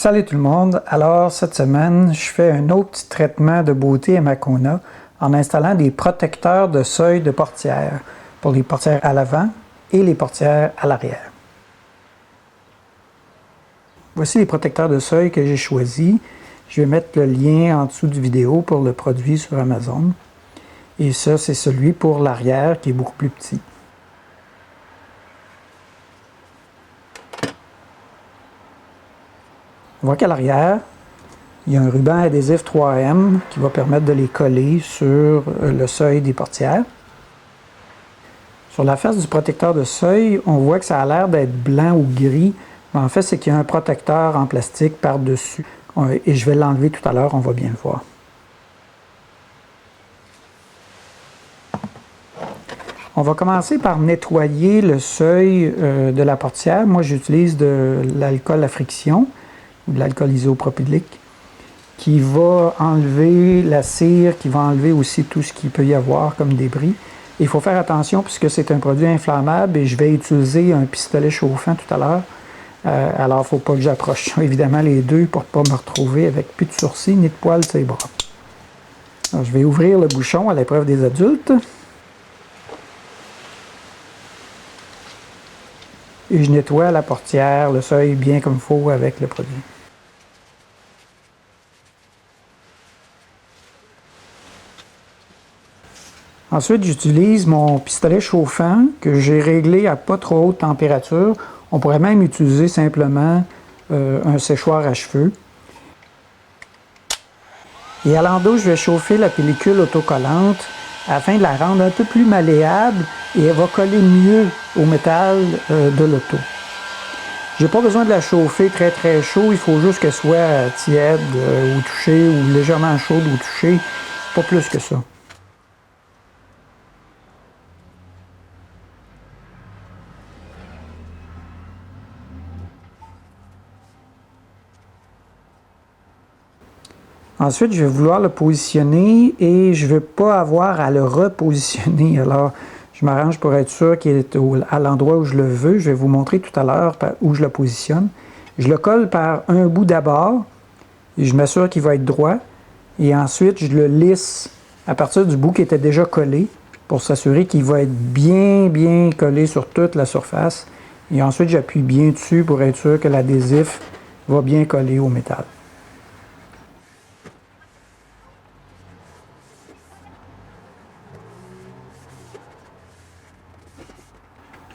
Salut tout le monde! Alors cette semaine, je fais un autre petit traitement de beauté à ma Kona en installant des protecteurs de seuil de portière pour les portières à l'avant et les portières à l'arrière. Voici les protecteurs de seuil que j'ai choisis. Je vais mettre le lien en dessous du vidéo pour le produit sur Amazon. Et ça, c'est celui pour l'arrière qui est beaucoup plus petit. On voit qu'à l'arrière, il y a un ruban adhésif 3M qui va permettre de les coller sur le seuil des portières. Sur la face du protecteur de seuil, on voit que ça a l'air d'être blanc ou gris, mais en fait, c'est qu'il y a un protecteur en plastique par-dessus. Et je vais l'enlever tout à l'heure, on va bien le voir. On va commencer par nettoyer le seuil de la portière. Moi, j'utilise de l'alcool à friction, ou de l'alcool isopropylique, qui va enlever la cire, qui va enlever aussi tout ce qu'il peut y avoir comme débris. Il faut faire attention puisque c'est un produit inflammable et je vais utiliser un pistolet chauffant tout à l'heure. Alors, il ne faut pas que j'approche évidemment les deux pour ne pas me retrouver avec plus de sourcils ni de poils sur les bras. Alors, je vais ouvrir le bouchon à l'épreuve des adultes. Et je nettoie la portière, le seuil bien comme il faut avec le produit. Ensuite, j'utilise mon pistolet chauffant que j'ai réglé à pas trop haute température. On pourrait même utiliser simplement un séchoir à cheveux. Et à l'endos, je vais chauffer la pellicule autocollante afin de la rendre un peu plus malléable et elle va coller mieux au métal de l'auto. Je n'ai pas besoin de la chauffer très très chaud, il faut juste qu'elle soit tiède au toucher ou légèrement chaude au toucher, pas plus que ça. Ensuite, je vais vouloir le positionner et je ne veux pas avoir à le repositionner. Alors, je m'arrange pour être sûr qu'il est à l'endroit où je le veux. Je vais vous montrer tout à l'heure où je le positionne. Je le colle par un bout d'abord et je m'assure qu'il va être droit. Et ensuite, je le lisse à partir du bout qui était déjà collé pour s'assurer qu'il va être bien collé sur toute la surface. Et ensuite, j'appuie bien dessus pour être sûr que l'adhésif va bien coller au métal.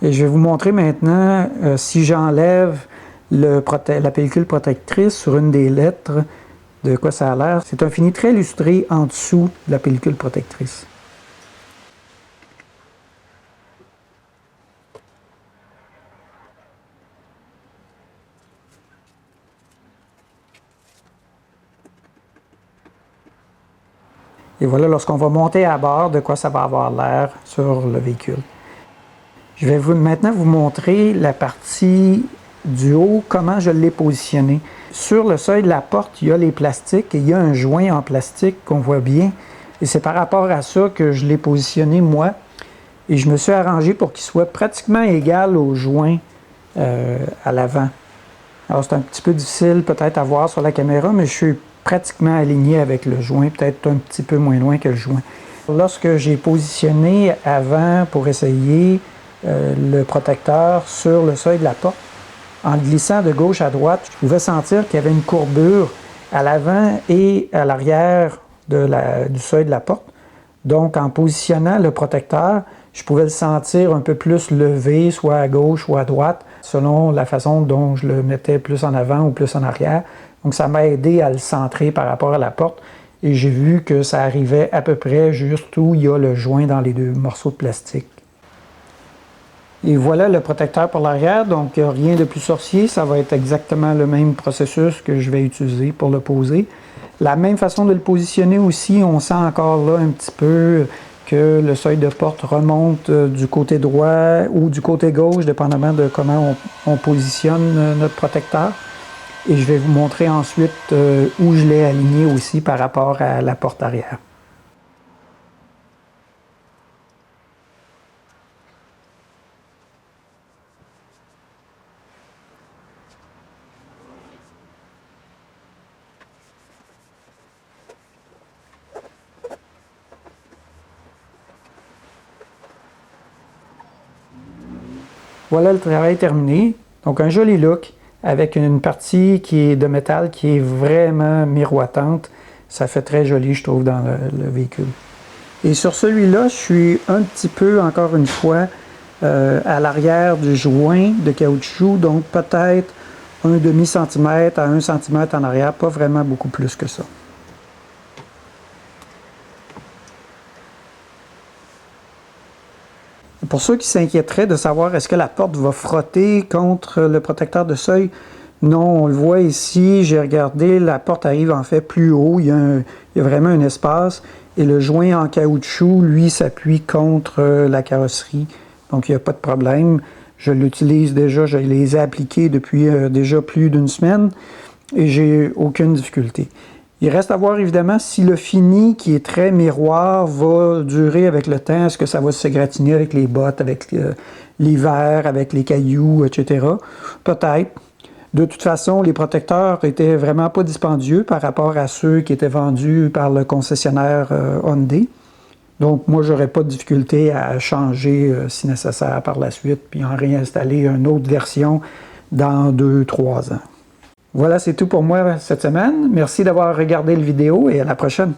Et je vais vous montrer maintenant si j'enlève la pellicule protectrice sur une des lettres, de quoi ça a l'air. C'est un fini très lustré en dessous de la pellicule protectrice. Et voilà, lorsqu'on va monter à bord, de quoi ça va avoir l'air sur le véhicule. Je vais maintenant vous montrer la partie du haut, comment je l'ai positionné. Sur le seuil de la porte, il y a les plastiques et il y a un joint en plastique qu'on voit bien. Et c'est par rapport à ça que je l'ai positionné moi. Et je me suis arrangé pour qu'il soit pratiquement égal au joint à l'avant. Alors c'est un petit peu difficile peut-être à voir sur la caméra, mais je suis pratiquement aligné avec le joint, peut-être un petit peu moins loin que le joint. Lorsque j'ai positionné avant pour essayer le protecteur sur le seuil de la porte, en glissant de gauche à droite, je pouvais sentir qu'il y avait une courbure à l'avant et à l'arrière du seuil de la porte. Donc, en positionnant le protecteur, je pouvais le sentir un peu plus levé, soit à gauche ou à droite, selon la façon dont je le mettais plus en avant ou plus en arrière. Donc, ça m'a aidé à le centrer par rapport à la porte. Et j'ai vu que ça arrivait à peu près juste où il y a le joint dans les deux morceaux de plastique. Et voilà le protecteur pour l'arrière, donc rien de plus sorcier, ça va être exactement le même processus que je vais utiliser pour le poser. La même façon de le positionner aussi, on sent encore là un petit peu que le seuil de porte remonte du côté droit ou du côté gauche, dépendamment de comment on positionne notre protecteur. Et je vais vous montrer ensuite où je l'ai aligné aussi par rapport à la porte arrière. Voilà le travail terminé. Donc un joli look avec une partie qui est de métal qui est vraiment miroitante. Ça fait très joli, je trouve, dans le véhicule. Et sur celui-là, je suis un petit peu, encore une fois, à l'arrière du joint de caoutchouc, donc peut-être un demi-centimètre à 1 centimètre en arrière, pas vraiment beaucoup plus que ça. Pour ceux qui s'inquiéteraient de savoir est-ce que la porte va frotter contre le protecteur de seuil, non, on le voit ici, j'ai regardé, la porte arrive en fait plus haut, il y a vraiment un espace, et le joint en caoutchouc, lui, s'appuie contre la carrosserie, donc il n'y a pas de problème. Je l'utilise déjà, je les ai appliqués depuis déjà plus d'une semaine, et j'ai aucune difficulté. Il reste à voir évidemment si le fini, qui est très miroir, va durer avec le temps. Est-ce que ça va se gratiner avec les bottes, avec l'hiver, avec les cailloux, etc. Peut-être. De toute façon, les protecteurs étaient vraiment pas dispendieux par rapport à ceux qui étaient vendus par le concessionnaire Hyundai. Donc, moi, j'aurais pas de difficulté à changer si nécessaire par la suite, puis en réinstaller une autre version dans 2-3 ans. Voilà, c'est tout pour moi cette semaine. Merci d'avoir regardé la vidéo et à la prochaine.